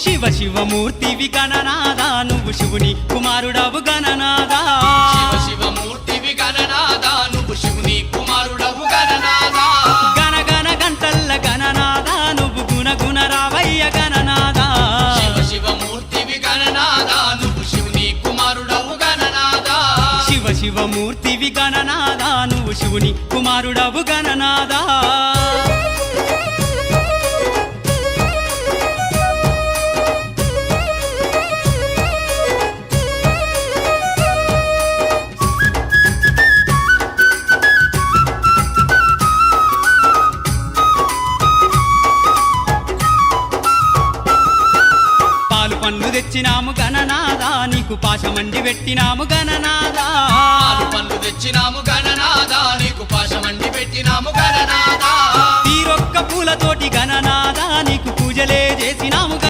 శివ శివమూర్తివి గణనాదా నువ్వు శివుని కుమారుడవు గణనాదా శివ శివమూర్తివి గణనాదా నువ్వు శివుని కుమారుడవు గణనాదా గణ గణ గంటల్ల గణనాదా నువ్వు గుణ గుణ రావయ్య గణనాదా శివ శివమూర్తివి గణనాదా నువ్వు శివుని కుమారుడవు గణనాదా శివ శివమూర్తివి గణనాదా నువ్వు శివుని కుమారుడవు గణనాదా పండ్లు తెచ్చినాము గణనాదా నీకు పాశమండి పెట్టినాము గణనాదా పాలు పండ్లు తెచ్చినాము గణనాదా నీకు పాశమండి పెట్టినాము గణనాదా తీరొక్క పూలతోటి గణనాదా నీకు పూజలే చేసినాము